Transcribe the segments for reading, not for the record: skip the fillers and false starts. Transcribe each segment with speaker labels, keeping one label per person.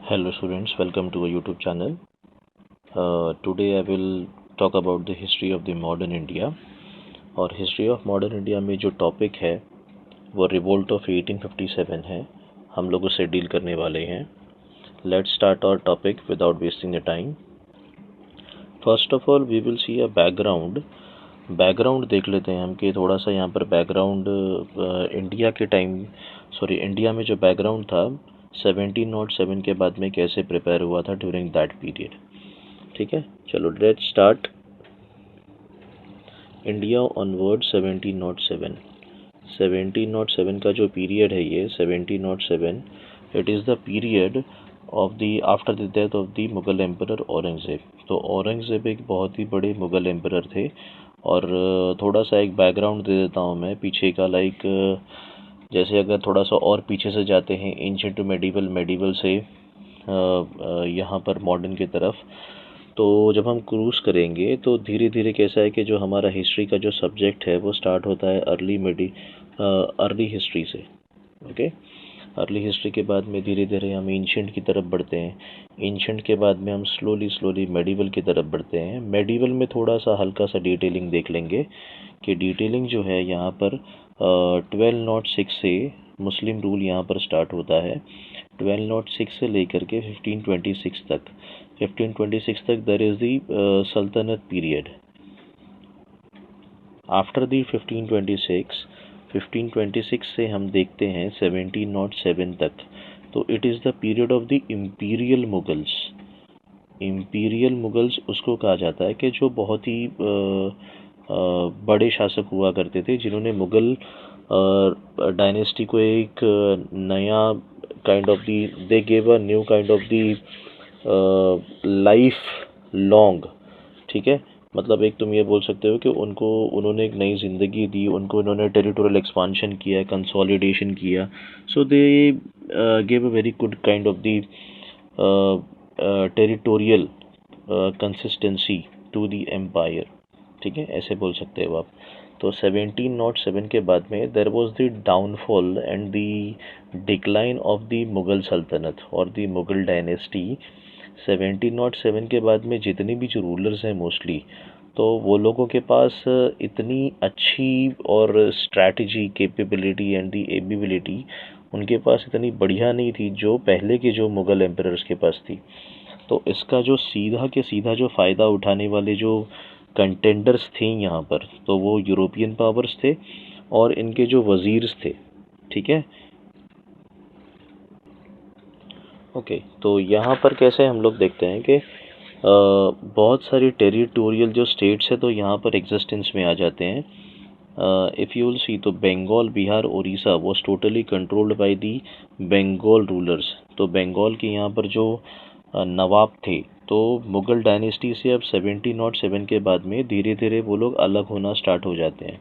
Speaker 1: Hello students, welcome to our YouTube channel. Today I will talk about the history of the modern India. और history of modern India में जो topic है वो revolt of 1857 है. हम लोग उससे डील करने वाले हैं. Let's start our topic without wasting the time. First of all we will see a background देख लेते हैं हम कि थोड़ा सा यहाँ पर बैकग्राउंड इंडिया में जो बैकग्राउंड था 1707 के बाद में कैसे प्रिपेयर हुआ था ड्यूरिंग दैट पीरियड. ठीक है, चलो लेट्स स्टार्ट. इंडिया ऑनवर्ड 1707 का जो पीरियड है ये 1707, it is the period of the after the death of the Mughal emperor Aurangzeb. तो औरंगज़ेब एक बहुत ही बड़े मुग़ल एम्परर थे. और थोड़ा सा एक बैकग्राउंड दे देता हूँ मैं पीछे का. जैसे अगर थोड़ा सा और पीछे से जाते हैं एंशिएंट टू मेडिवल से यहाँ पर मॉडर्न की तरफ, तो जब हम क्रूज़ करेंगे तो धीरे धीरे कैसा है कि जो हमारा हिस्ट्री का जो सब्जेक्ट है वो स्टार्ट होता है अर्ली हिस्ट्री से. ओके, अर्ली हिस्ट्री के बाद में धीरे धीरे हम एंशिएंट की तरफ बढ़ते हैं. एंशिएंट के बाद में हम स्लोली मेडिवल की तरफ बढ़ते हैं. मेडिवल में थोड़ा सा हल्का सा डिटेलिंग देख लेंगे कि डिटेलिंग जो है यहाँ पर 1206 से मुस्लिम रूल यहाँ पर स्टार्ट होता है. 1206 से लेकर के 1526 तक देयर इज़ दी सल्तनत पीरियड. आफ्टर दी 1526 से हम देखते हैं 1707 तक, तो it is the period of the imperial Mughals उसको कहा जाता है कि जो बहुत ही बड़े शासक हुआ करते थे जिन्होंने मुग़ल डायनेस्टी को एक नया kind of the they gave a new kind of the life long. ठीक है, मतलब एक तुम ये बोल सकते हो कि उन्होंने एक नई ज़िंदगी दी, उनको उन्होंने टेरिटोरियल एक्सपांशन किया, कंसोलिडेशन किया. So they gave a very good kind of the territorial consistency to the empire. ठीक है, ऐसे बोल सकते हो आप. तो 1707 के बाद में there was the downfall and the decline of the Mughal सल्तनत और द मुग़ल डायनेस्टी. 1707 के बाद में जितने भी जो रूलर्स हैं मोस्टली, तो वो लोगों के पास इतनी अच्छी और strategy capability and the ability उनके पास इतनी बढ़िया नहीं थी जो पहले के जो मुग़ल एम्परर्स के पास थी. तो इसका जो सीधा जो फ़ायदा उठाने वाले जो कंटेंडर्स थे यहाँ पर, तो वो यूरोपियन पावर्स थे और इनके जो वज़ीर्स थे. ठीक है, ओके. तो यहाँ पर कैसे हम लोग देखते हैं कि बहुत सारी टेरिटोरियल जो स्टेट्स है तो यहाँ पर एग्जिस्टेंस में आ जाते हैं. इफ़ यू विल सी तो Bengal, Bihar, Orissa was totally controlled by the Bengal rulers. तो बंगाल के यहाँ पर जो नवाब थे, तो मुग़ल डायनेस्टी से अब 1707 के बाद में धीरे धीरे वो लोग अलग होना स्टार्ट हो जाते हैं.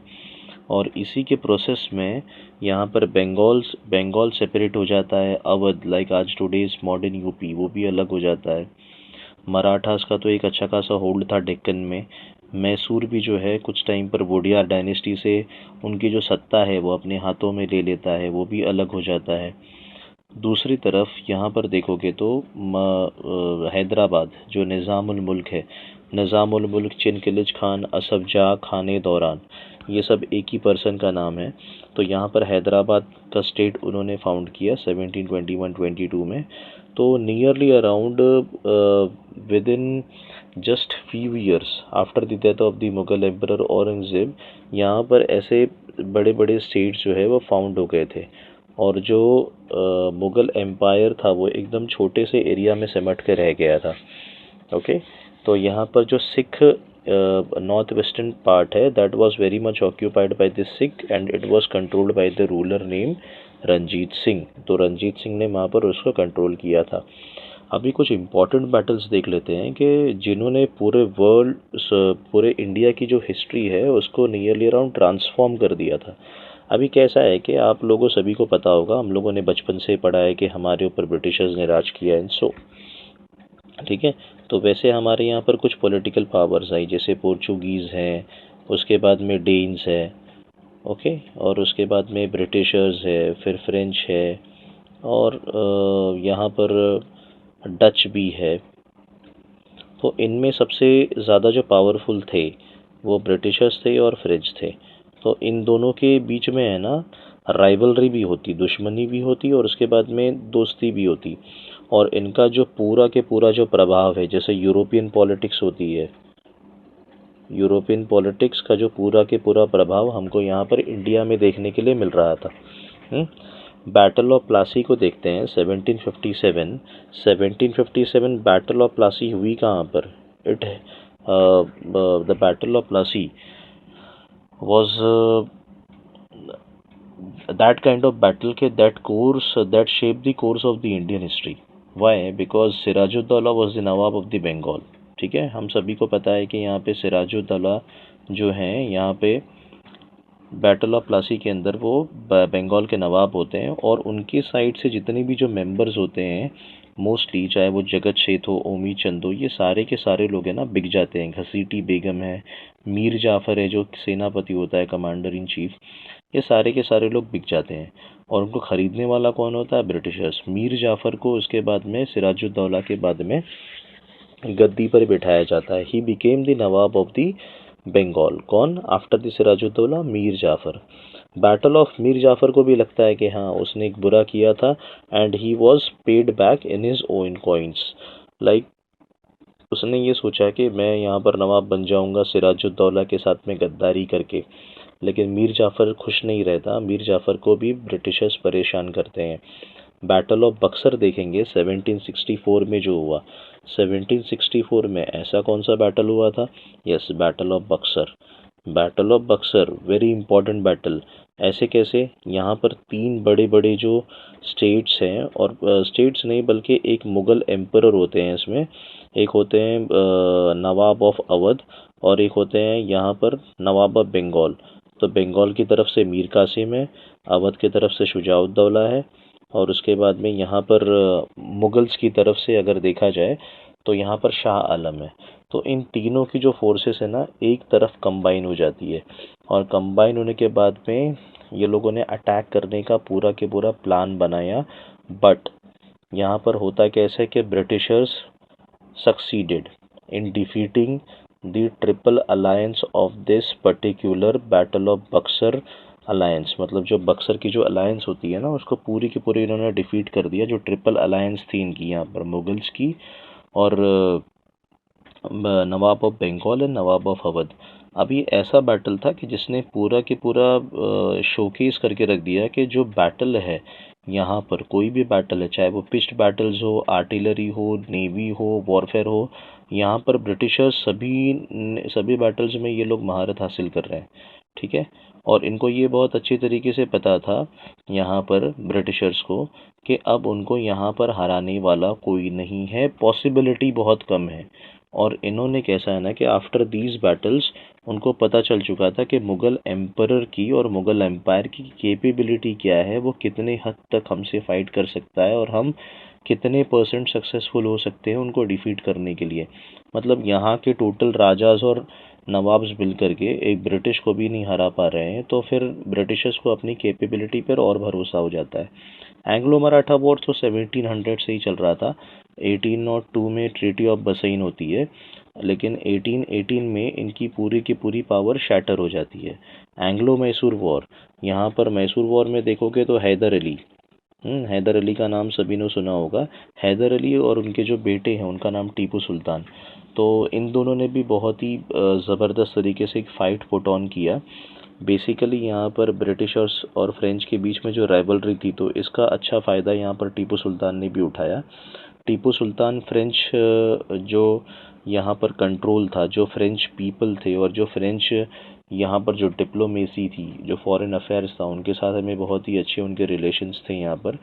Speaker 1: और इसी के प्रोसेस में यहाँ पर बंगाल सेपरेट हो जाता है. अवध लाइक आज टुडेज मॉडर्न यूपी वो भी अलग हो जाता है. मराठास का तो एक अच्छा खासा होल्ड था डेक्कन में. मैसूर भी जो है कुछ टाइम पर वोडियार डायनेस्टी से उनकी जो सत्ता है वो अपने हाथों में ले लेता है, वो भी अलग हो जाता है. दूसरी तरफ यहाँ पर देखोगे तो हैदराबाद जो निज़ामुल मुल्क है, निज़ामुल मुल्क, चिनकिलिज खान, असफ जा खाने दौरान, ये सब एक ही पर्सन का नाम है. तो यहाँ पर हैदराबाद का स्टेट उन्होंने फाउंड किया 1721-22 में. तो nearly around with in just few years after the death of the Mughal emperor Aurangzeb, यहाँ पर ऐसे बड़े बड़े स्टेट्स जो है वो फाउंड हो गए थे. और जो मुग़ल एम्पायर था वो एकदम छोटे से एरिया में सिमट के रह गया था. ओके, तो यहाँ पर जो सिख नॉर्थ वेस्टर्न पार्ट है that was very much occupied by the Sikh and it was controlled by the ruler name Ranjit Singh. तो रंजीत सिंह ने वहाँ पर उसको कंट्रोल किया था. अभी कुछ इम्पॉर्टेंट बैटल्स देख लेते हैं कि जिन्होंने पूरे इंडिया की जो हिस्ट्री है उसको नियरली अराउंड ट्रांसफॉर्म कर दिया था. अभी कैसा है कि आप लोगों सभी को पता होगा, हम लोगों ने बचपन से पढ़ा है कि हमारे ऊपर ब्रिटिशर्स ने राज किया है. सो ठीक है, तो वैसे हमारे यहाँ पर कुछ पॉलिटिकल पावर्स आई, जैसे पोर्चुगीज़ हैं, उसके बाद में डेन्स है. ओके, और उसके बाद में ब्रिटिशर्स है, फिर फ्रेंच है, और यहाँ पर डच भी है। तो इनमें सबसे ज़्यादा जो पावरफुल थे वो ब्रिटिशर्स थे और फ्रेंच थे। तो इन दोनों के बीच में है ना राइवलरी भी होती, दुश्मनी भी होती और उसके बाद में दोस्ती भी होती। और इनका जो पूरा के पूरा जो प्रभाव है, जैसे यूरोपियन पॉलिटिक्स होती है, यूरोपियन पॉलिटिक्स का जो पूरा के पूरा प्रभाव हमको यहाँ पर इंडिया में देखने के लिए मिल रहा था। बैटल ऑफ प्लासी को देखते हैं 1757। 1757 बैटल ऑफ प्लासी हुई कहाँ पर? It the battle of Plassey was that kind of battle that shaped the course of the Indian history. Why? Because Sirajuddaula was the nawab of the Bengal. ठीक है, हम सभी को पता है कि यहाँ पे सिराजुद्दौला जो हैं यहाँ पे बैटल ऑफ प्लासी के अंदर वो बंगाल के नवाब होते हैं और उनकी साइड से जितने भी जो मेंबर्स होते हैं मोस्टली, चाहे वो जगत शेख हो, ओमी चंद हो, ये सारे के सारे लोग हैं ना बिक जाते हैं। घसीटी बेगम है, मीर जाफ़र है जो सेनापति होता है, कमांडर इन चीफ, ये सारे के सारे लोग बिक जाते हैं। और उनको ख़रीदने वाला कौन होता है? ब्रिटिशर्स। मीर जाफ़र को उसके बाद में सिराजुद्दौला के बाद में गद्दी पर बिठाया जाता है। He became the Nawab of the Bengal. कौन? After the Sirajuddaula, Mir Jafar. Battle of Mir Jafar को भी लगता है कि हाँ उसने एक बुरा किया था and he was paid back in his own coins. Like उसने ये सोचा कि मैं यहाँ पर नवाब बन जाऊँगा सिराजुद्दौला के साथ में गद्दारी करके, लेकिन मीर जाफ़र खुश नहीं रहता। मीर जाफ़र को भी ब्रिटिशर्स परेशान करते हैं। बैटल ऑफ बक्सर देखेंगे 1764 में जो हुआ। 1764 में ऐसा कौन सा बैटल हुआ था? Yes, battle of Buxar. Battle of Buxar very important battle. ऐसे कैसे? यहाँ पर तीन बड़े बड़े जो स्टेट्स हैं, और स्टेट्स नहीं बल्कि एक मुग़ल एम्परर होते हैं इसमें। एक होते हैं नवाब ऑफ अवध और एक होते हैं यहाँ पर नवाब ऑफ बंगाल। तो बंगाल की तरफ से मीर कासिम है, अवध की तरफ से शुजाउद्दौला है, और उसके बाद में यहाँ पर मुग़ल्स की तरफ से अगर देखा जाए तो यहाँ पर शाह आलम है। तो इन तीनों की जो फोर्सेस है ना एक तरफ कंबाइन हो जाती है, और कंबाइन होने के बाद में ये लोगों ने अटैक करने का पूरा के पूरा प्लान बनाया। बट यहाँ पर होता कैसे कि Britishers succeeded in defeating the triple alliance of this particular battle of Buxar alliance. मतलब जो बक्सर की जो अलायंस होती है ना उसको पूरी की पूरी इन्होंने डिफीट कर दिया। जो ट्रिपल अलायंस थी इनकी यहाँ पर मुगल्स की और Nawab of Bengal and Nawab of Awadh. अब ये ऐसा बैटल था कि जिसने पूरा के पूरा शोकेस करके रख दिया कि जो बैटल है यहाँ पर, कोई भी बैटल है, चाहे वो पिच्ड बैटल्स हो, आर्टिलरी हो, नेवी हो, वॉरफेयर हो, यहाँ पर ब्रिटिशर्स सभी बैटल्स में ये लोग महारत हासिल कर रहे हैं। ठीक है, और इनको ये बहुत अच्छी तरीके से पता था यहाँ पर ब्रिटिशर्स को कि अब उनको यहाँ पर हराने वाला कोई नहीं है, पॉसिबिलिटी बहुत कम है। और इन्होंने कैसा है ना कि आफ्टर दीज बैटल्स उनको पता चल चुका था कि मुग़ल एम्परर की और मुग़ल एम्पायर की कैपेबिलिटी क्या है, वो कितने हद तक हमसे फाइट कर सकता है और हम कितने % सक्सेसफुल हो सकते हैं उनको डिफीट करने के लिए। मतलब यहाँ के टोटल राजाज और नवाब्स मिल करके एक ब्रिटिश को भी नहीं हरा पा रहे हैं, तो फिर ब्रिटिशर्स को अपनी कैपेबिलिटी पर और भरोसा हो जाता है। एंग्लो मराठा वॉर तो 1700 से ही चल रहा था। 1802 में ट्रीटी ऑफ बसैन होती है, लेकिन 1818 में इनकी पूरी की पूरी पावर शैटर हो जाती है। एंग्लो मैसूर वॉर, यहाँ पर मैसूर वॉर में देखोगे तो हैदर अली, हैदर अली का नाम सभी ने सुना होगा। हैदर अली और उनके जो बेटे हैं उनका नाम टीपू सुल्तान। तो इन दोनों ने भी बहुत ही ज़बरदस्त तरीके से एक फ़ाइट पुट ऑन किया। बेसिकली यहाँ पर ब्रिटिशर्स और फ्रेंच के बीच में जो राइवलरी थी, तो इसका अच्छा फ़ायदा यहाँ पर टीपू सुल्तान ने भी उठाया। टीपू सुल्तान फ्रेंच जो यहाँ पर कंट्रोल था, जो फ्रेंच पीपल थे और जो फ्रेंच यहाँ पर जो डिप्लोमेसी थी, जो फॉरेन अफेयर्स था, उनके साथ हमें बहुत ही अच्छे उनके रिलेशंस थे यहाँ पर।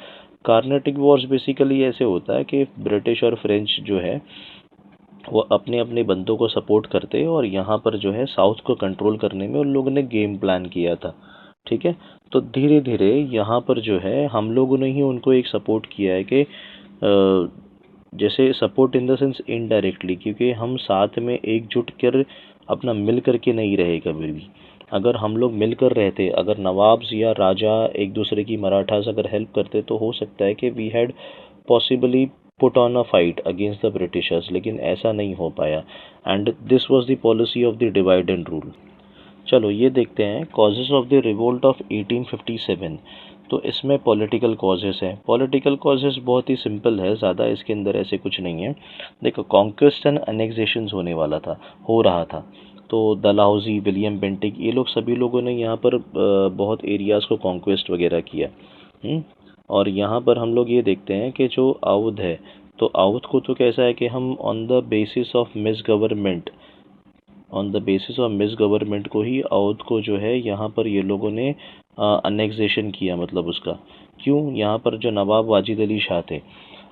Speaker 1: कार्नेटिक वॉर्स बेसिकली ऐसे होता है कि ब्रिटिश और फ्रेंच जो है वो अपने अपने बंदों को सपोर्ट करते हैं, और यहाँ पर जो है साउथ को कंट्रोल करने में उन लोगों ने गेम प्लान किया था। ठीक है, तो धीरे धीरे यहाँ पर जो है हम लोगों ने ही उनको एक सपोर्ट किया है कि जैसे support in the sense indirectly, क्योंकि हम साथ में एकजुट कर अपना मिल कर के नहीं रहे कभी भी। अगर हम लोग मिलकर रहते, अगर नवाब्स या राजा एक दूसरे की मराठास अगर हेल्प करते, तो हो सकता है कि we had possibly put on a fight against the Britishers, लेकिन ऐसा नहीं हो पाया and this was the policy of the divide and rule. चलो ये देखते हैं causes of the revolt of 1857। तो इसमें पॉलिटिकल कॉजेस हैं। पॉलिटिकल कॉजेस बहुत ही सिंपल है, ज़्यादा इसके अंदर ऐसे कुछ नहीं है। देखो, कॉन्क्वेस्ट एंड अनेक्सेशंस होने वाला था, हो रहा था। तो डलहौजी, विलियम बेंटिक, ये लोग सभी लोगों ने यहाँ पर बहुत एरियाज़ को कॉन्क्वेस्ट वगैरह किया। और यहाँ पर हम लोग ये देखते हैं कि जो अवध है, तो अवध को तो कैसा है कि हम on the basis of miss government को ही अवध को जो है यहाँ पर ये लोगों ने अनेक्सेशन किया। मतलब उसका क्यों, यहाँ पर जो नवाब वाजिद अली शाह थे,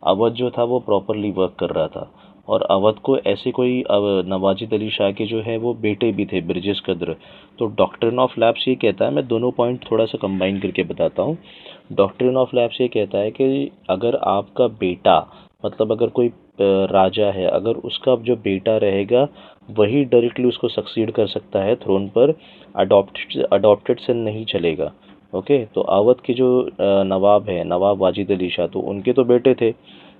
Speaker 1: अवध जो था वो प्रॉपरली वर्क कर रहा था, और अवध को ऐसे कोई नवाजिद अली शाह के जो है वो बेटे भी थे, ब्रिजेश कद्र। तो डॉक्ट्रिन ऑफ लैप्स ये कहता है, मैं दोनों पॉइंट थोड़ा सा कंबाइन करके बताता हूँ। डॉक्ट्रिन ऑफ लैप्स ये कहता है कि अगर आपका बेटा, मतलब अगर कोई राजा है, अगर उसका जो बेटा रहेगा वही डायरेक्टली उसको सक्सीड कर सकता है थ्रोन पर, अडॉप्टेड सन नहीं चलेगा। ओके, तो अवध के जो नवाब है, नवाब वाजिद अली शाह, तो उनके तो बेटे थे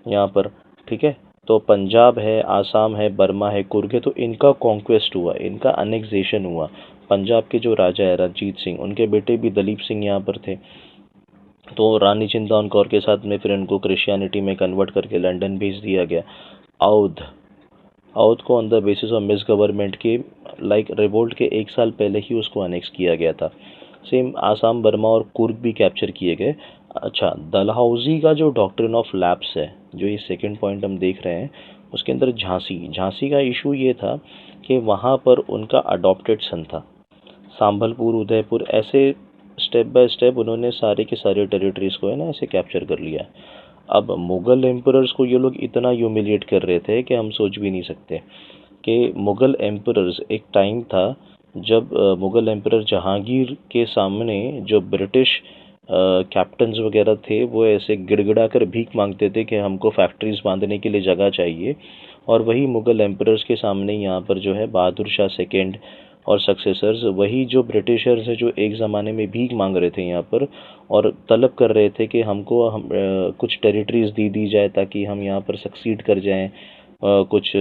Speaker 1: यहाँ पर। ठीक है, तो पंजाब है, आसाम है, बर्मा है, कुर्ग है, तो इनका कॉन्क्वेस्ट हुआ, इनका अनेक्सेशन हुआ। पंजाब के जो राजा है रंजीत सिंह, उनके बेटे भी दलीप सिंह यहाँ पर थे। तो रानी चिंतावन कौर के साथ में फिर इनको क्रिश्चियनिटी में कन्वर्ट करके लंदन भेज दिया गया। अवध को on the basis of miss government के रिवोल्ट के 1 साल पहले ही उसको अनेक्स किया गया था। सेम आसाम, बर्मा और कुर्ग भी कैप्चर किए गए। अच्छा, डलहौजी का जो डॉक्ट्रिन ऑफ लैप्स है, जो ये सेकंड पॉइंट हम देख रहे हैं, उसके अंदर झांसी का इशू ये था कि वहाँ पर उनका अडॉप्टेड सन था। संबलपुर, उदयपुर, ऐसे स्टेप बाय स्टेप उन्होंने सारे के सारे टेरिटरीज को है ना ऐसे कैप्चर कर लिया। अब मुग़ल एम्परर्स को ये लोग इतना ह्यूमिलिएट कर रहे थे कि हम सोच भी नहीं सकते कि मुग़ल एम्परर्स, एक टाइम था जब मुग़ल एम्परर जहांगीर के सामने जो ब्रिटिश कैप्टन्स वगैरह थे वो ऐसे गिड़गिड़ा कर भीख मांगते थे कि हमको फैक्ट्रीज बांधने के लिए जगह चाहिए। और वही मुग़ल एम्परर्स के सामने यहाँ पर जो है बहादुर शाह सेकेंड और सक्सेसर्स, वही जो ब्रिटिशर्स हैं जो एक ज़माने में भीख मांग रहे थे यहाँ पर और तलब कर रहे थे कि हमको कुछ टेरिटरीज़ दी जाए ताकि हम यहाँ पर सक्सीड कर जाएं, कुछ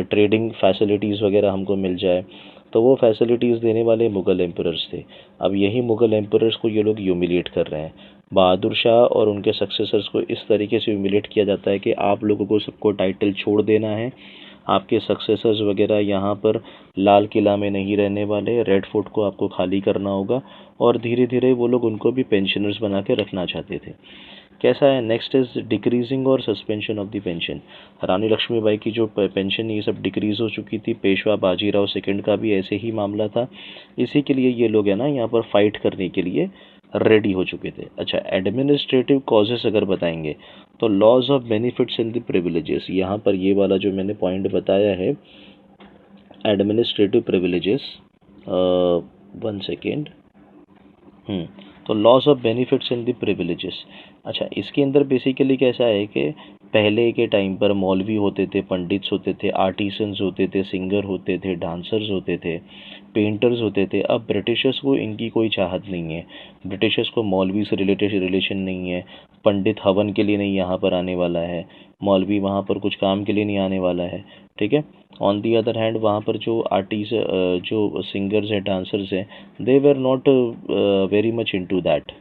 Speaker 1: ट्रेडिंग फैसिलिटीज़ वगैरह हमको मिल जाए। तो वो फैसिलिटीज़ देने वाले मुग़ल एम्परर्स थे। अब यही मुग़ल एम्परर्स को ये लोग ह्यूमिलिएट कर रहे हैं। बहादुर शाह और उनके सक्सेसर्स को इस तरीके से ह्यूमिलिएट किया जाता है कि आप लोगों को सबको टाइटल छोड़ देना है, आपके सक्सेसर्स वगैरह यहाँ पर लाल किला में नहीं रहने वाले, रेड फोर्ट को आपको खाली करना होगा। और धीरे धीरे वो लोग उनको भी पेंशनर्स बना के रखना चाहते थे। कैसा है, नेक्स्ट इज डिक्रीजिंग और सस्पेंशन ऑफ द पेंशन। रानी लक्ष्मीबाई की जो पेंशन ये सब डिक्रीज हो चुकी थी, पेशवा बाजीराव सेकंड का भी ऐसे ही मामला था। इसी के लिए ये लोग है ना यहाँ पर फाइट करने के लिए रेडी हो चुके थे। अच्छा, एडमिनिस्ट्रेटिव कॉजेस अगर बताएंगे तो loss of benefits and the privileges, यहाँ पर ये वाला जो मैंने पॉइंट बताया है एडमिनिस्ट्रेटिव प्रिविलेजेस, 1 सेकेंड, तो loss of benefits and the privileges. अच्छा, इसके अंदर बेसिकली कैसा है कि पहले के टाइम पर मौलवी होते थे, पंडित्स होते थे, आर्टिसंस होते थे, सिंगर होते थे, डांसर्स होते थे, पेंटर्स होते थे। अब ब्रिटिशर्स को इनकी कोई चाहत नहीं है, ब्रिटिशर्स को मौलवी से रिलेटेड रिलेशन नहीं है, पंडित हवन के लिए नहीं यहाँ पर आने वाला है, मौलवी वहाँ पर कुछ काम के लिए नहीं आने वाला है। ठीक है, ऑन दी अदर हैंड वहाँ पर जो जो सिंगर्स हैं, डांसर्स हैं, they were not very much into that.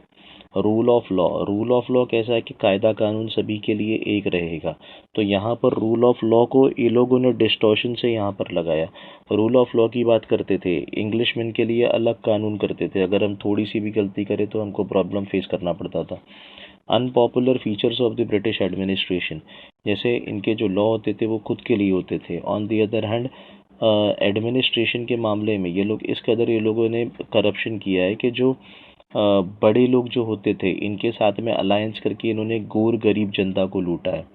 Speaker 1: Rule of law कैसा है कि कायदा कानून सभी के लिए एक रहेगा। तो यहाँ पर रूल ऑफ लॉ को ये लोगों ने डिस्टॉर्शन से यहाँ पर लगाया। रूल ऑफ लॉ की बात करते थे, इंग्लिशमैन के लिए अलग कानून करते थे, अगर हम थोड़ी सी भी गलती करें तो हमको प्रॉब्लम फेस करना पड़ता था। Unpopular features of the British administration, जैसे इनके जो लॉ होते थे वो खुद के लिए होते थे। On the other hand administration के मामले में ये लोग इस कदर ये लोगों ने करप्शन किया है कि जो बड़े लोग जो होते थे इनके साथ में अलायंस करके इन्होंने गोर गरीब जनता को लूटा है।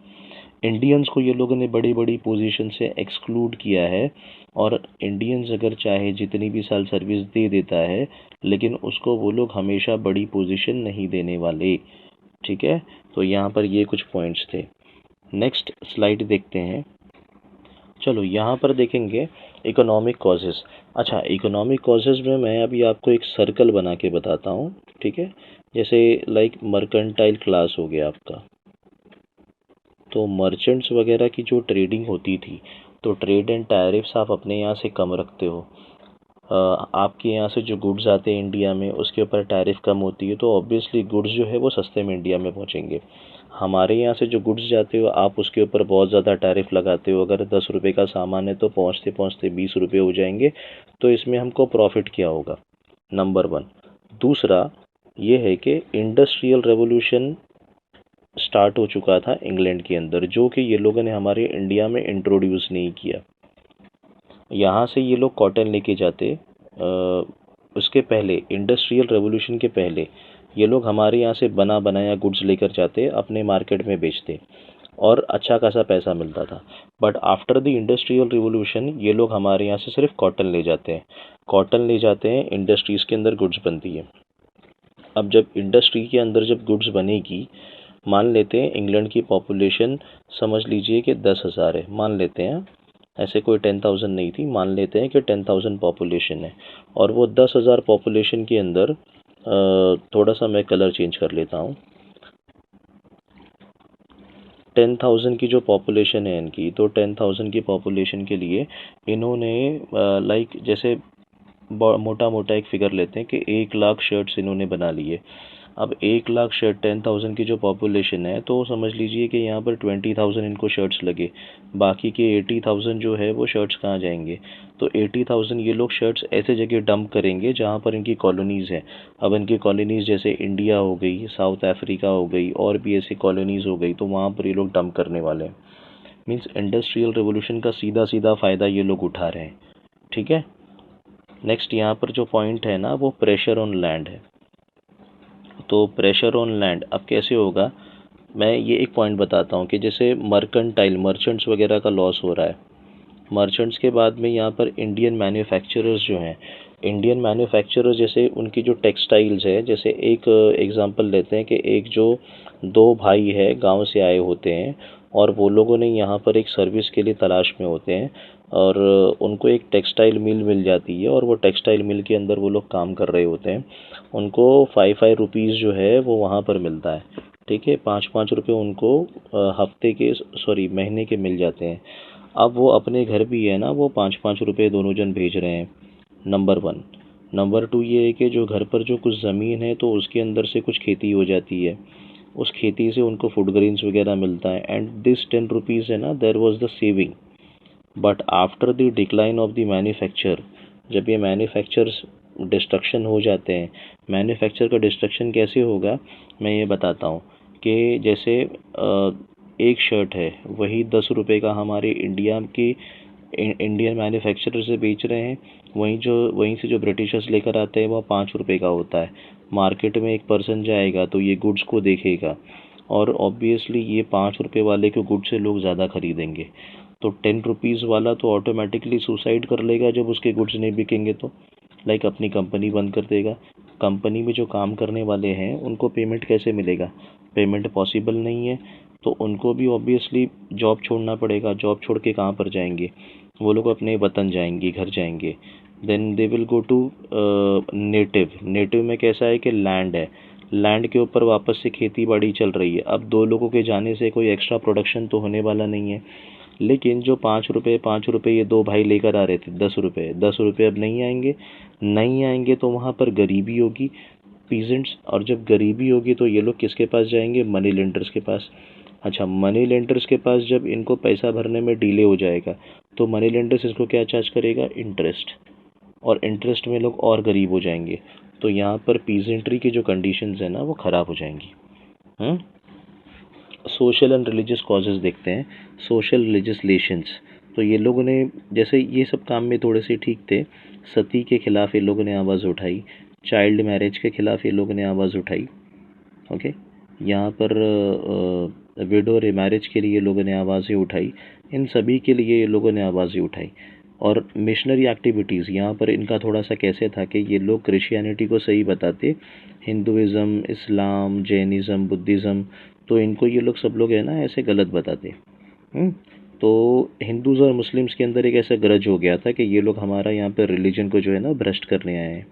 Speaker 1: इंडियंस को ये लोगों ने बड़ी बड़ी पोजीशन से एक्सक्लूड किया है, और इंडियंस अगर चाहे जितनी भी साल सर्विस दे देता है लेकिन उसको वो लोग हमेशा बड़ी पोजीशन नहीं देने वाले। ठीक है, तो यहाँ पर ये कुछ पॉइंट्स थे। नेक्स्ट स्लाइड देखते हैं। चलो यहाँ पर देखेंगे इकोनॉमिक कॉजेज़। अच्छा, इकोनॉमिक कॉजेज़ में मैं अभी आपको एक सर्कल बना के बताता हूँ। ठीक है, जैसे लाइक मर्केंटाइल क्लास हो गया आपका, तो मर्चेंट्स वगैरह की जो ट्रेडिंग होती थी, तो ट्रेड एंड टैरिफ्स आप अपने यहाँ से कम रखते हो। आपके यहाँ से जो गुड्स आते हैं इंडिया में, उसके ऊपर टैरिफ कम होती है, तो ऑब्वियसली गुड्स जो है वो सस्ते में इंडिया में पहुँचेंगे। हमारे यहाँ से जो गुड्स जाते हो, आप उसके ऊपर बहुत ज़्यादा टैरिफ लगाते हो। अगर 10 रुपये का सामान है तो पहुँचते पहुँचते 20 रुपये हो जाएंगे, तो इसमें हमको प्रॉफिट क्या होगा, नंबर वन। दूसरा ये है कि इंडस्ट्रियल रेवोल्यूशन स्टार्ट हो चुका था इंग्लैंड के अंदर, जो कि ये लोगों ने हमारे इंडिया में इंट्रोड्यूस नहीं किया। यहाँ से ये लोग कॉटन लेके जाते, उसके पहले इंडस्ट्रियल रेवोल्यूशन के पहले ये लोग हमारे यहाँ से बना बनाया गुड्स लेकर जाते, अपने मार्केट में बेचते और अच्छा खासा पैसा मिलता था। But after the industrial revolution ये लोग हमारे यहाँ से सिर्फ कॉटन ले जाते हैं, कॉटन ले जाते हैं, इंडस्ट्रीज़ के अंदर गुड्स बनती है। अब जब इंडस्ट्री के अंदर जब गुड्स बनेगी, मान लेते हैं इंग्लैंड की पॉपुलेशन समझ लीजिए कि 10,000 है, मान लेते हैं, ऐसे कोई 10,000 नहीं थी, मान लेते हैं कि 10,000 पॉपुलेशन है। और वो 10,000 पॉपुलेशन के अंदर थोड़ा सा मैं कलर चेंज कर लेता हूँ। 10,000 की जो पॉपुलेशन है इनकी, तो 10,000 की पॉपुलेशन के लिए इन्होंने लाइक जैसे मोटा मोटा एक फिगर लेते हैं कि 1,00,000 शर्ट्स इन्होंने बना लिए। अब 1,00,000 शर्ट, 10,000 की जो पॉपुलेशन है, तो समझ लीजिए कि यहाँ पर 20,000 इनको शर्ट्स लगे, बाकी के 80,000 जो है वो शर्ट्स कहाँ जाएंगे। तो 80,000 ये लोग शर्ट्स ऐसे जगह डंप करेंगे जहाँ पर इनकी कॉलोनीज़ हैं। अब इनकी कॉलोनीज़ जैसे इंडिया हो गई, साउथ अफ्रीका हो गई, और भी ऐसी कॉलोनीज़ हो गई, तो वहाँ पर ये लोग डंप करने वाले हैं। मीन्स इंडस्ट्रियल रिवोल्यूशन का सीधा सीधा फ़ायदा ये लोग उठा रहे हैं। ठीक है। नेक्स्ट यहाँ पर जो पॉइंट है ना, वो प्रेशर ऑन लैंड है। तो प्रेशर ऑन लैंड अब कैसे होगा, मैं ये एक पॉइंट बताता हूँ कि जैसे मर्चेंट्स वगैरह का लॉस हो रहा है, मर्चेंट्स के बाद में यहाँ पर इंडियन मैन्युफैक्चरर्स जो हैं, इंडियन मैन्युफैक्चरर्स जैसे उनकी जो टेक्सटाइल्स है, जैसे एक एग्जांपल लेते हैं कि एक जो दो भाई है गांव से आए होते हैं, और वो लोगों ने यहाँ पर एक सर्विस के लिए तलाश में होते हैं, और उनको एक टेक्सटाइल मिल मिल जाती है, और वो टेक्सटाइल मिल के अंदर वो लोग काम कर रहे होते हैं। उनको 5 रुपीज़ जो है वो वहाँ पर मिलता है। ठीक है, 5 रुपये उनको हफ्ते के, सॉरी महीने के मिल जाते हैं। अब वो अपने घर भी है ना, वो 5 रुपये दोनों जन भेज रहे हैं, नंबर वन। नंबर टू ये है कि जो घर पर जो कुछ ज़मीन है, तो उसके अंदर से कुछ खेती हो जाती है, उस खेती से उनको फूड ग्रेन्स वगैरह मिलता है, एंड दिस 10 रुपीज़ है ना, there was the saving. But after the decline of the manufacture, जब ये मैन्युफैक्चर्स डिस्ट्रक्शन हो जाते हैं, मैन्युफैक्चर का डिस्ट्रक्शन कैसे होगा मैं ये बताता हूँ कि जैसे एक शर्ट है, वही 10 रुपये का हमारे इंडिया की इंडियन मैन्युफैक्चरर से बेच रहे हैं, वहीं से जो ब्रिटिशर्स लेकर आते हैं वो 5 रुपये का होता है। मार्केट में एक पर्सन जाएगा तो ये गुड्स को देखेगा, और ऑब्वियसली ये 5 रुपये वाले के गुड्स से लोग ज़्यादा खरीदेंगे। तो 10 रुपीज़ वाला तो ऑटोमेटिकली सुसाइड कर लेगा जब उसके गुड्स नहीं बिकेंगे, तो लाइक अपनी कंपनी बंद कर देगा। कंपनी में जो काम करने वाले हैं उनको पेमेंट कैसे मिलेगा, पेमेंट पॉसिबल नहीं है, तो उनको भी ऑब्वियसली जॉब छोड़ना पड़ेगा। जॉब छोड़ के कहाँ पर जाएंगे, वो लोग अपने वतन जाएंगे, घर जाएंगे। Then they will go to native. Native में कैसा है कि लैंड है, लैंड के ऊपर वापस से खेती बाड़ी चल रही है। अब दो लोगों के जाने से कोई एक्स्ट्रा प्रोडक्शन तो होने वाला नहीं है, लेकिन जो 5 रुपये ये दो भाई लेकर आ रहे थे, 10 रुपये अब नहीं आएंगे, तो वहाँ पर गरीबी होगी, पीजेंट्स। और जब गरीबी होगी तो ये लोग किसके पास जाएंगे, मनी लेंडर्स के पास। अच्छा, मनी लेंडर्स के पास जब इनको पैसा भरने में डिले हो जाएगा, तो मनी लेंडर्स इसको क्या चार्ज करेगा, इंटरेस्ट, और इंटरेस्ट में लोग और गरीब हो जाएंगे। तो यहाँ पर पीजेंट्री की जो कंडीशंस है ना, वो ख़राब हो जाएंगी। सोशल एंड रिलीजियस कॉजेज़ देखते हैं, सोशल लेजिस्लेशंस। तो ये लोगों ने, जैसे ये सब काम में थोड़े से ठीक थे, सती के खिलाफ ये लोगों ने आवाज़ उठाई, चाइल्ड मैरिज के खिलाफ ये लोगों ने आवाज़ उठाई। ओके, यहाँ पर विडो रिमैरिज के लिए लोगों ने आवाज़ें उठाई, इन सभी के लिए ये लोगों ने आवाज़ें उठाई। और मिशनरी एक्टिविटीज़, यहाँ पर इनका थोड़ा सा कैसे था कि ये लोग क्रिश्चियनिटी को सही बताते, हिंदुज़म, इस्लाम, जैनिज़्म, बुद्धिज़्म, तो इनको ये लोग सब लोग है ना ऐसे गलत बताते। तो हिंदूज़ और मुस्लिम्स के अंदर एक ऐसा ग्रज हो गया था कि ये लोग हमारा यहाँ पर रिलीजन को जो है ना भ्रष्ट करने आए हैं।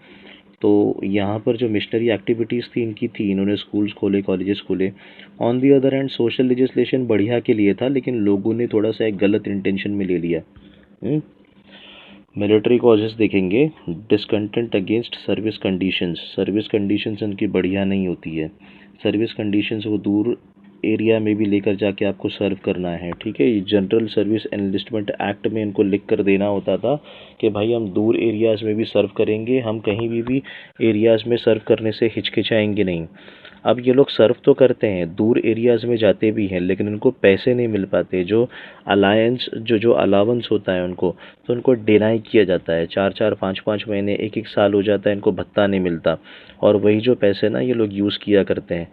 Speaker 1: तो यहाँ पर जो मिशनरी एक्टिविटीज़ थी इनकी थी, इन्होंने स्कूल्स खोले, कॉलेजेस खोले। On the other hand social legislation बढ़िया के लिए था, लेकिन लोगों ने थोड़ा सा एक गलत इंटेंशन में ले लिया। मिलिट्री कॉजेस देखेंगे, डिसकंटेंट अगेंस्ट सर्विस कंडीशंस उनकी बढ़िया नहीं होती है। सर्विस कंडीशंस वो दूर एरिया में भी लेकर जाके आपको सर्व करना है, ठीक है। ये जनरल सर्विस एनलिस्टमेंट एक्ट में इनको लिख कर देना होता था कि भाई हम दूर एरियाज़ में भी सर्व करेंगे, हम कहीं भी एरियाज़ में सर्व करने से हिचकिचाएंगे नहीं। अब ये लोग सर्व तो करते हैं, दूर एरियाज़ में जाते भी हैं, लेकिन उनको पैसे नहीं मिल पाते। जो अलायंस जो अलाउंस होता है उनको, तो उनको डिनाई किया जाता है। 4-4, 5-5 महीने, 1-1 साल हो जाता है, इनको भत्ता नहीं मिलता। और वही जो पैसे ना ये लोग यूज़ किया करते हैं।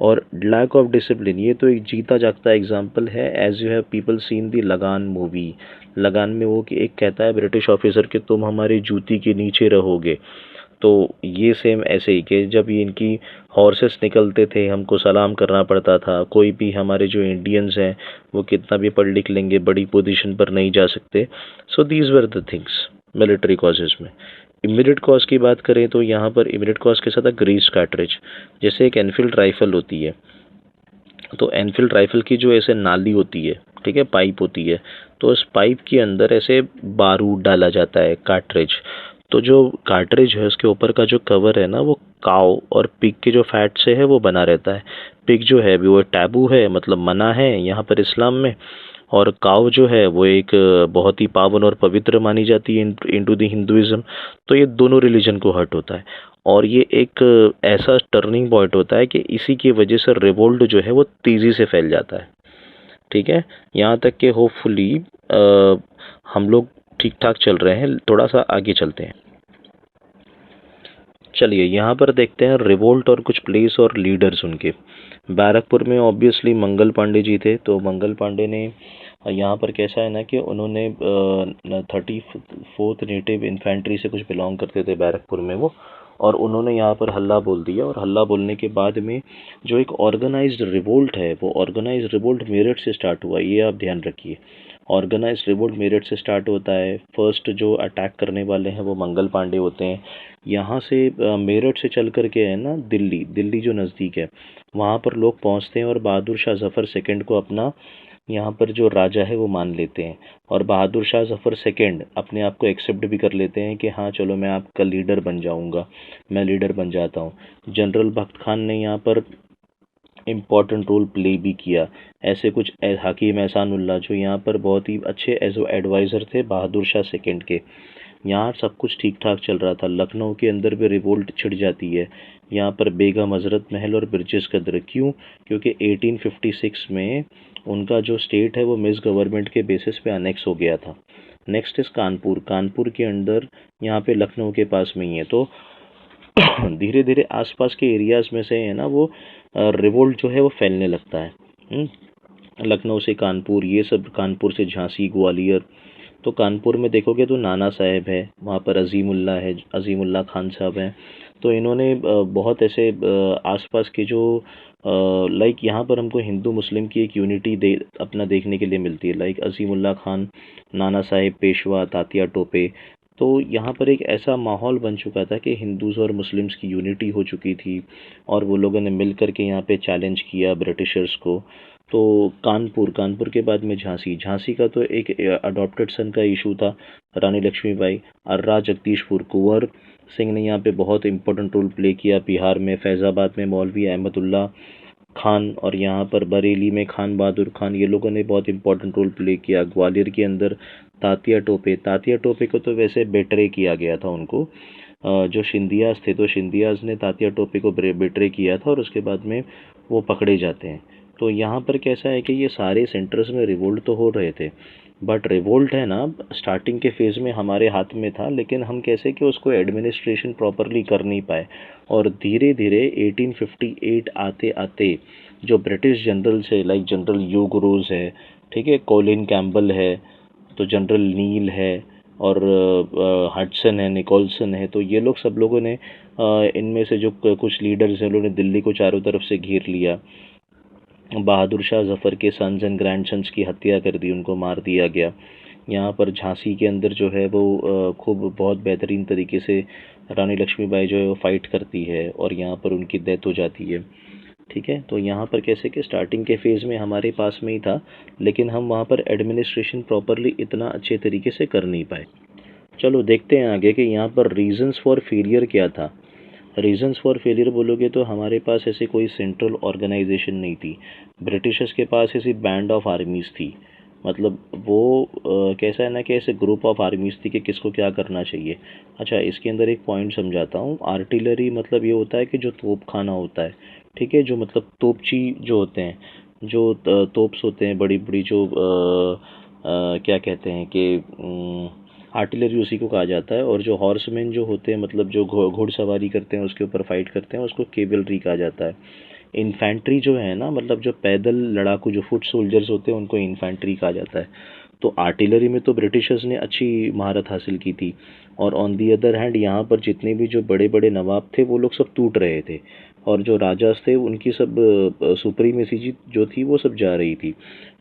Speaker 1: और लैक ऑफ डिसिप्लिन, ये तो एक जीता जागता एग्जाम्पल है। As you have people seen the Lagaan movie, लगान में वो कि एक कहता है ब्रिटिश ऑफिसर कि तुम हमारी जूती के नीचे रहोगे। तो ये सेम ऐसे ही कि जब ये इनकी हॉर्सेस निकलते थे हमको सलाम करना पड़ता था। कोई भी हमारे जो इंडियंस हैं वो कितना भी पढ़ लिख लेंगे, बड़ी पोजीशन पर नहीं जा सकते। So these were the things military causes में। इमीडिएट कॉज की बात करें तो यहाँ पर इमीडिएट कॉज के साथ है ग्रीस कार्ट्रिज। जैसे एक एनफील्ड राइफल होती है, तो एनफील्ड राइफल की जो ऐसे नाली होती है, ठीक है, पाइप होती है, तो उस पाइप के अंदर ऐसे बारूद डाला जाता है, कार्ट्रिज। तो जो कार्ट्रिज है उसके ऊपर का जो कवर है ना, वो काव और पिग के जो फैट से है वो बना रहता है। पिग जो है अभी वो टैबू है, मतलब मना है यहाँ पर इस्लाम में। और काव जो है वो एक बहुत ही पावन और पवित्र मानी जाती है इनटू द हिंदुइज्म। तो ये दोनों रिलीजन को हर्ट होता है। और ये एक ऐसा टर्निंग पॉइंट होता है कि इसी की वजह से रिवोल्ट जो है वो तेज़ी से फैल जाता है, ठीक है। यहाँ तक कि होपफुली हम लोग ठीक ठाक चल रहे हैं, थोड़ा सा आगे चलते हैं। चलिए यहाँ पर देखते हैं रिवोल्ट और कुछ प्लेस और लीडर्स उनके। बैरकपुर में ऑब्वियसली मंगल पांडे जी थे। तो मंगल पांडे ने यहाँ पर कैसा है ना कि उन्होंने 34th नेटिव इन्फेंट्री से कुछ बिलोंग करते थे बैरकपुर में वो। और उन्होंने यहाँ पर हल्ला बोल दिया, और हल्ला बोलने के बाद में जो एक ऑर्गेनाइज्ड रिवोल्ट है, वो ऑर्गेनाइज्ड रिवोल्ट मेरठ से स्टार्ट हुआ, ये आप ध्यान रखिए। ऑर्गेनाइज्ड रिवोल्ट मेरठ से स्टार्ट होता है। फर्स्ट जो अटैक करने वाले हैं वो मंगल पांडे होते हैं। यहाँ से मेरठ से चल कर के है ना दिल्ली जो नज़दीक है, वहाँ पर लोग पहुँचते हैं और बहादुर शाह ज़फ़र सेकंड को अपना यहाँ पर जो राजा है वो मान लेते हैं। और बहादुर शाह ज़फ़र सेकंड अपने आप को एक्सेप्ट भी कर लेते हैं कि हाँ चलो मैं आपका लीडर बन जाऊँगा, मैं लीडर बन जाता हूँ। जनरल बख्त खान ने यहाँ पर इम्पॉर्टेंट रोल प्ले भी किया। ऐसे कुछ हकीम एहसानुल्लाह जो यहाँ पर बहुत ही अच्छे एडवाइज़र थे बहादुर शाह सेकंड के। यहाँ सब कुछ ठीक ठाक चल रहा था। लखनऊ के अंदर भी रिवोल्ट छिड़ जाती है। यहाँ पर बेगम हज़रत महल और ब्रिजेश कदर, क्यों? क्योंकि 1856 में उनका जो स्टेट है वो मिस गवर्नमेंट के बेसिस पे अनेक्स हो गया था। Next is Kanpur. कानपुर के अंदर यहाँ पे लखनऊ के पास में ही है। तो धीरे धीरे आसपास के एरियाज़ में से है ना वो रिवोल्ट जो है वो फैलने लगता है। लखनऊ से कानपुर, ये सब कानपुर से झांसी, ग्वालियर। तो कानपुर में देखोगे तो नाना साहेब है, वहाँ पर अजीमुल्ला है, अजीमुल्ला खान साहब हैं। तो इन्होंने बहुत ऐसे आसपास के जो लाइक यहाँ पर हमको हिंदू मुस्लिम की एक यूनिटी अपना देखने के लिए मिलती है। लाइक अजीमुल्ला खान, नाना साहेब पेशवा, तात्या टोपे। तो यहाँ पर एक ऐसा माहौल बन चुका था कि हिंदूज़ और मुस्लिम्स की यूनिटी हो चुकी थी, और वो लोगों ने मिल कर के यहाँ पे चैलेंज किया ब्रिटिशर्स को। तो कानपुर के बाद में झांसी का तो एक अडॉप्टेड सन का इशू था, रानी लक्ष्मीबाई। अर्रा जगदीशपुर, कुंवर सिंह ने यहाँ पे बहुत इंपॉर्टेंट रोल प्ले किया। बिहार में फैज़ाबाद में मौलवी अहमदुल्ला खान, और यहाँ पर बरेली में खान बहादुर खान, ये लोगों ने बहुत इंपॉर्टेंट रोल प्ले किया। ग्वालियर के अंदर तात्या टोपे को तो वैसे बेटरे किया गया था उनको। जो सिंधियाज थे, तो सिंधियाज ने तात्या टोपे को बेटरे किया था, और उसके बाद में वो पकड़े जाते हैं। तो यहाँ पर कैसा है कि ये सारे सेंटर्स में रिवोल्ट तो हो रहे थे, बट रिवोल्ट है ना स्टार्टिंग के फेज़ में हमारे हाथ में था, लेकिन हम कैसे कि उसको एडमिनिस्ट्रेशन प्रॉपरली कर नहीं पाए। और धीरे धीरे 1858 आते आते जो ब्रिटिश जनरल है, लाइक जनरल ह्यूग रोज है, ठीक है, कोलिन कैम्पबेल है, तो जनरल नील है, और हडसन है, निकोलसन है। तो ये लोग सब लोगों ने इनमें से जो कुछ लीडर्स हैं उन्होंने दिल्ली को चारों तरफ से घेर लिया। बहादुर शाह ज़फ़र के सन्स एंड ग्रैंडसन्स की हत्या कर दी, उनको मार दिया गया। यहाँ पर झांसी के अंदर जो है वो खूब बहुत बेहतरीन तरीके से रानी लक्ष्मीबाई जो है वो फाइट करती है और यहाँ पर उनकी डेथ हो जाती है। ठीक है, तो यहाँ पर कैसे कि स्टार्टिंग के फेज़ में हमारे पास में ही था, लेकिन हम वहाँ पर एडमिनिस्ट्रेशन प्रॉपरली इतना अच्छे तरीके से कर नहीं पाए। चलो देखते हैं आगे कि यहाँ पर रीजंस फॉर फेलियर क्या था। रीजंस फॉर फेलियर बोलोगे तो हमारे पास ऐसे कोई सेंट्रल ऑर्गेनाइजेशन नहीं थी। ब्रिटिशर्स के पास ऐसी बैंड ऑफ आर्मीज़ थी, मतलब वो कैसा है ना कि ऐसे ग्रुप ऑफ आर्मीज़ थी कि किसको क्या करना चाहिए। अच्छा, इसके अंदर एक पॉइंट समझाता हूँ। आर्टिलरी मतलब ये होता है कि जो तोप खाना होता है, ठीक है, जो मतलब तोपची जो होते हैं, जो तोप्स होते हैं बड़ी बड़ी, जो क्या कहते हैं कि आर्टिलरी उसी को कहा जाता है। और जो हॉर्समैन जो होते हैं, मतलब जो घुड़सवारी करते हैं, उसके ऊपर फाइट करते हैं, उसको केवलरी कहा जाता है। इन्फेंट्री जो है ना, मतलब जो पैदल लड़ाकू जो फुट सोल्जर्स होते हैं, उनको इन्फेंट्री कहा जाता है। तो आर्टिलरी में तो ब्रिटिशर्स ने अच्छी महारत हासिल की थी, और ऑन दी अदर हैंड यहाँ पर जितने भी जो बड़े बड़े नवाब थे वो लोग सब टूट रहे थे, और जो राजास थे उनकी सब सुप्रीमेसी जो थी वो सब जा रही थी।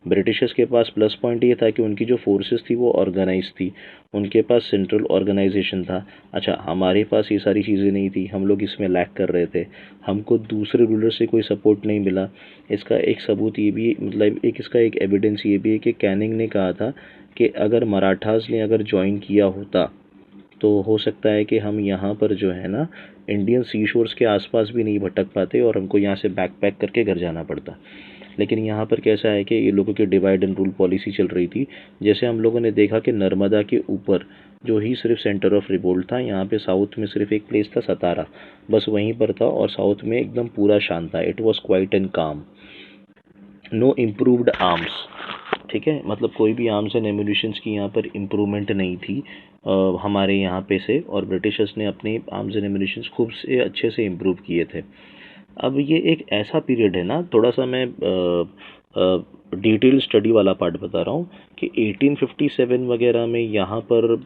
Speaker 1: ब्रिटिशर्स के पास प्लस पॉइंट ये था कि उनकी जो फोर्सेस थी वो ऑर्गेनाइज थी, उनके पास सेंट्रल ऑर्गेनाइजेशन था। अच्छा, हमारे पास ये सारी चीज़ें नहीं थी, हम लोग इसमें लैक कर रहे थे, हमको दूसरे रूलर से कोई सपोर्ट नहीं मिला। इसका एक सबूत ये भी, मतलब एक इसका एक एविडेंस ये भी है कि कैनिंग ने कहा था कि अगर मराठास ने अगर ज्वाइन किया होता तो हो सकता है कि हम यहाँ पर जो है ना इंडियन सी शोर्स के आसपास भी नहीं भटक पाते और हमको यहाँ से बैक पैक करके घर जाना पड़ता। लेकिन यहाँ पर कैसा है कि ये लोगों की डिवाइड एंड रूल पॉलिसी चल रही थी। जैसे हम लोगों ने देखा कि नर्मदा के ऊपर जो ही सिर्फ सेंटर ऑफ रिवोल्ट था, यहाँ पे साउथ में सिर्फ एक प्लेस था सतारा, बस वहीं पर था, और साउथ में एकदम पूरा शांत था। इट वॉज क्वाइट एंड काम, नो इम्प्रूव्ड आर्म्स। ठीक है, मतलब कोई भी आर्म्स एंड एम्यूनिशंस की यहाँ पर इम्प्रूवमेंट नहीं थी हमारे यहाँ पे से, और ब्रिटिशर्स ने अपने आर्म्स एंड एम्यूनिशंस खूब से अच्छे से इम्प्रूव किए थे। अब ये एक ऐसा पीरियड है ना, थोड़ा सा मैं डिटेल स्टडी वाला पार्ट बता रहा हूँ कि 1857 वगैरह में यहाँ पर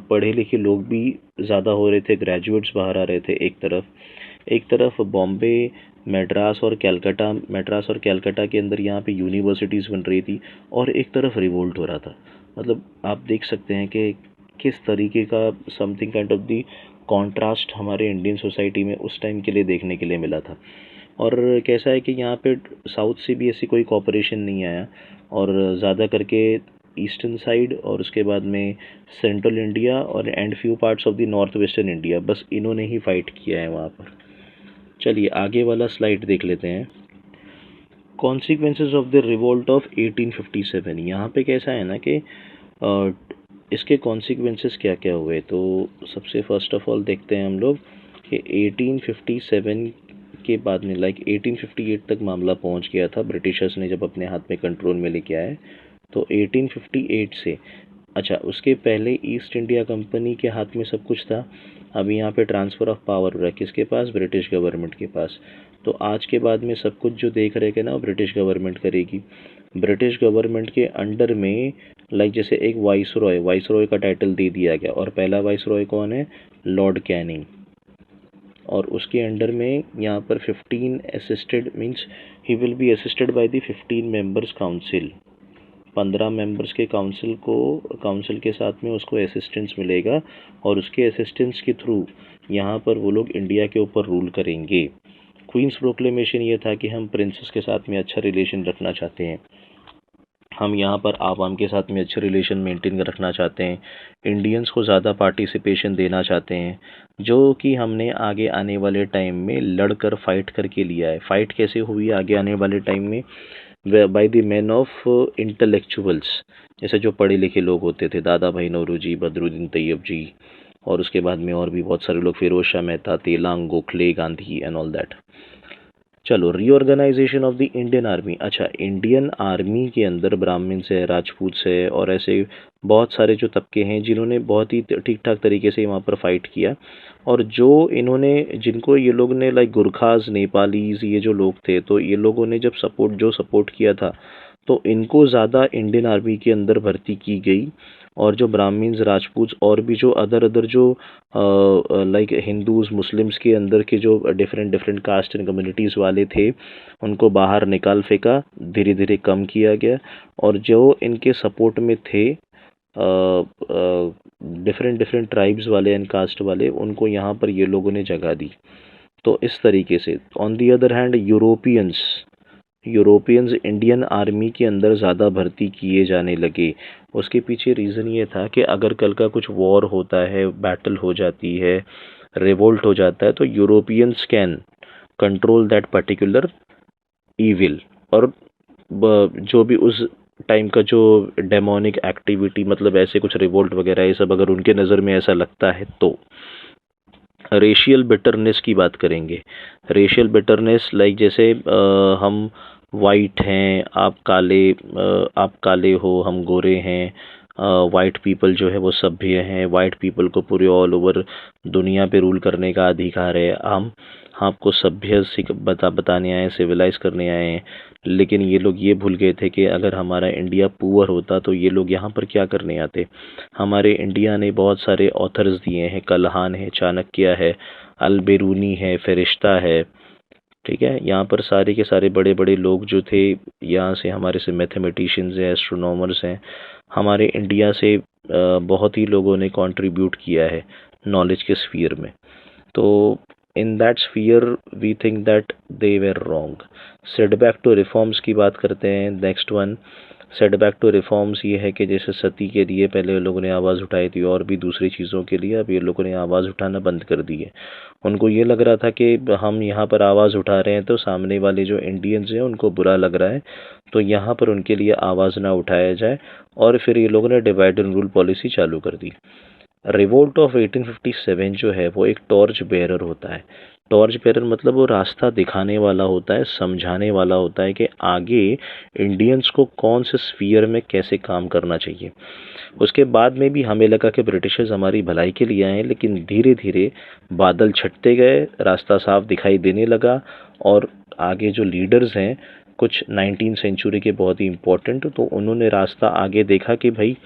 Speaker 1: पढ़े लिखे लोग भी ज़्यादा हो रहे थे, ग्रेजुएट्स बाहर आ रहे थे। एक तरफ बॉम्बे, मद्रास और कलकत्ता के अंदर यहाँ पे यूनिवर्सिटीज़ बन रही थी, और एक तरफ रिवोल्ट हो रहा था। मतलब आप देख सकते हैं कि किस तरीके का something kind of the contrast हमारे इंडियन सोसाइटी में उस टाइम के लिए देखने के लिए मिला था। और कैसा है कि यहाँ पे साउथ से भी ऐसी कोई कॉपरेशन नहीं आया, और ज़्यादा करके ईस्टर्न साइड और उसके बाद में सेंट्रल इंडिया और and few parts of the north western India, बस इन्होंने ही फाइट किया है वहाँ पर। चलिए आगे वाला स्लाइड देख लेते हैं। Consequences of the revolt of 1857। यहाँ पे कैसा है ना कि इसके कॉन्सिक्वेंसेस क्या क्या हुए। तो सबसे फर्स्ट ऑफ ऑल देखते हैं हम लोग कि 1857 के बाद में, लाइक 1858 तक मामला पहुंच गया था, ब्रिटिशर्स ने जब अपने हाथ में कंट्रोल में लेके आए तो 1858 से। अच्छा, उसके पहले ईस्ट इंडिया कंपनी के हाथ में सब कुछ था। अब यहाँ पे ट्रांसफ़र ऑफ पावर हो रहा है, किसके पास? ब्रिटिश गवर्नमेंट के पास। तो आज के बाद में सब कुछ जो देख रहे थे ना, ब्रिटिश गवर्नमेंट करेगी। ब्रिटिश गवर्नमेंट के अंडर में लाइक जैसे एक वाइसरॉय का टाइटल दे दिया गया, और पहला वाइसरॉय कौन है? Lord Canning. और उसके अंडर में यहाँ पर 15 assisted, means he will be assisted by the 15 members council. 15 members के काउंसिल के साथ में उसको असिस्टेंस मिलेगा, और उसके असिस्टेंस के थ्रू यहाँ पर वो लोग इंडिया के ऊपर रूल करेंगे। क्वींस प्रोक्लेमेशन ये था कि हम प्रिंसेस के साथ में अच्छा रिलेशन रखना चाहते हैं, हम यहाँ पर आवाम के साथ में अच्छे रिलेशन मेंटेन रखना चाहते हैं, इंडियंस को ज़्यादा पार्टिसिपेशन देना चाहते हैं, जो कि हमने आगे आने वाले टाइम में लड़कर फाइट करके लिया है। फाइट कैसे हुई आगे आने वाले टाइम में? By the man of intellectuals, जैसे जो पढ़े लिखे लोग होते थे, दादा भाई नौरोजी, बदरुद्दीन तैयब जी, और उसके बाद में और भी बहुत सारे लोग, Firoz Shah Mehta, Telang, Gokhale, Gandhi and all that. चलो, reorganisation of the Indian army. अच्छा, इंडियन आर्मी के अंदर ब्राह्मण्स है, राजपूत है, और ऐसे बहुत सारे जो तबके हैं जिन्होंने बहुत ही ठीक ठाक तरीके से वहाँ पर फाइट किया। और जो इन्होंने, जिनको ये लोग ने लाइक गुरखाज, नेपालीज, ये जो लोग थे, तो ये लोगों ने जब सपोर्ट किया था, तो इनको ज़्यादा इंडियन आर्मी के अंदर भर्ती की गई। और जो ब्राह्मण्स, राजपूत और भी जो अदर जो लाइक हिंदूज़, मुस्लिम्स के अंदर के जो डिफरेंट कास्ट एंड कम्युनिटीज़ वाले थे, उनको बाहर निकाल फेंका, धीरे धीरे कम किया गया। और जो इनके सपोर्ट में थे, डिफरेंट डिफरेंट ट्राइब्स वाले एंड कास्ट वाले, उनको यहाँ पर ये लोगों ने जगह दी। तो इस तरीके से on the other hand Europeans Indian army के अंदर ज़्यादा भर्ती किए जाने लगे। उसके पीछे रीज़न ये था कि अगर कल का कुछ वॉर होता है, बैटल हो जाती है, रिवोल्ट हो जाता है, तो Europeans can control that particular evil. और जो भी उस टाइम का जो डेमोनिक एक्टिविटी, मतलब ऐसे कुछ रिवोल्ट वगैरह ये सब अगर उनके नज़र में ऐसा लगता है तो रेशियल बिटरनेस की बात करेंगे। रेशियल बिटरनेस लाइक जैसे हम वाइट हैं, आप काले हो, हम गोरे हैं, वाइट पीपल जो है वो सभ्य हैं, वाइट पीपल को पूरे ऑल ओवर दुनिया पे रूल करने का अधिकार है, हम आपको सभ्य बताने आए, सिविलाइज करने आए हैं। लेकिन ये लोग ये भूल गए थे कि अगर हमारा इंडिया पुअर होता तो ये लोग यहाँ पर क्या करने आते। हमारे इंडिया ने बहुत सारे ऑथर्स दिए हैं, कलहान है, चाणक्य है, अलबेरूनी है, फरिश्ता है, ठीक है। यहाँ पर सारे के सारे बड़े बड़े लोग जो थे, यहाँ से हमारे से मैथमेटिशियंस हैं, एस्ट्रोनॉमर्स हैं, हमारे इंडिया से बहुत ही लोगों ने कंट्रीब्यूट किया है नॉलेज के स्फीयर में। तो in that sphere we think that they were wrong. Setback to reforms की बात करते हैं। Next one setback to reforms ये है कि जैसे सती के लिए पहले लोगों ने आवाज़ उठाई थी और भी दूसरी चीज़ों के लिए, अब ये लोगों ने आवाज़ उठाना बंद कर दी है। उनको ये लग रहा था कि हम यहाँ पर आवाज़ उठा रहे हैं तो सामने वाले जो इंडियंस हैं उनको बुरा लग रहा है, तो यहाँ पर उनके लिए आवाज़ ना उठाया जाए, और फिर ये लोगों ने डिवाइड एंड रूल पॉलिसी चालू कर दी। रिवोल्ट ऑफ 1857 जो है वो एक टॉर्च बेयरर होता है। टॉर्च बेयरर मतलब वो रास्ता दिखाने वाला होता है, समझाने वाला होता है कि आगे इंडियंस को कौन से स्फीयर में कैसे काम करना चाहिए। उसके बाद में भी हमें लगा कि ब्रिटिशर्स हमारी भलाई के लिए आए, लेकिन धीरे धीरे बादल छटते गए, रास्ता साफ दिखाई देने लगा, और आगे जो लीडर्स हैं कुछ 19वीं सेंचुरी के बहुत ही इम्पोर्टेंट, तो उन्होंने रास्ता आगे देखा कि भाई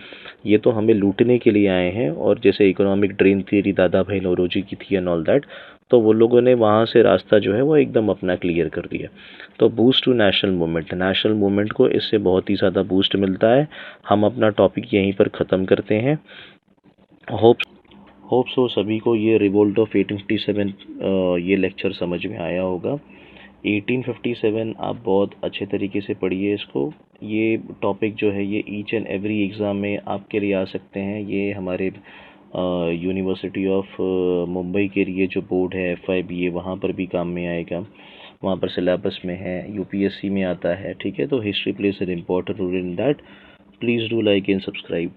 Speaker 1: ये तो हमें लूटने के लिए आए हैं, और जैसे इकोनॉमिक ड्रेन थ्योरी दादा भाई नौरोजी की थी एंड ऑल दैट, तो वो लोगों ने वहाँ से रास्ता जो है वो एकदम अपना क्लियर कर दिया। तो बूस्ट टू नेशनल मूवमेंट को इससे बहुत ही ज़्यादा बूस्ट मिलता है। हम अपना टॉपिक यहीं पर ख़त्म करते हैं। होप सो सभी को ये रिवोल्ट ऑफ 1857 ये लेक्चर समझ में आया होगा। 1857 आप बहुत अच्छे तरीके से पढ़िए इसको। ये टॉपिक जो है ये ईच एंड एवरी एग्ज़ाम में आपके लिए आ सकते हैं। ये हमारे यूनिवर्सिटी ऑफ मुंबई के लिए जो बोर्ड है FIBA, वहाँ पर भी काम में आएगा, वहाँ पर सिलेबस में है, UPSC में आता है, ठीक है। तो history plays an important role in that. Please do like and subscribe.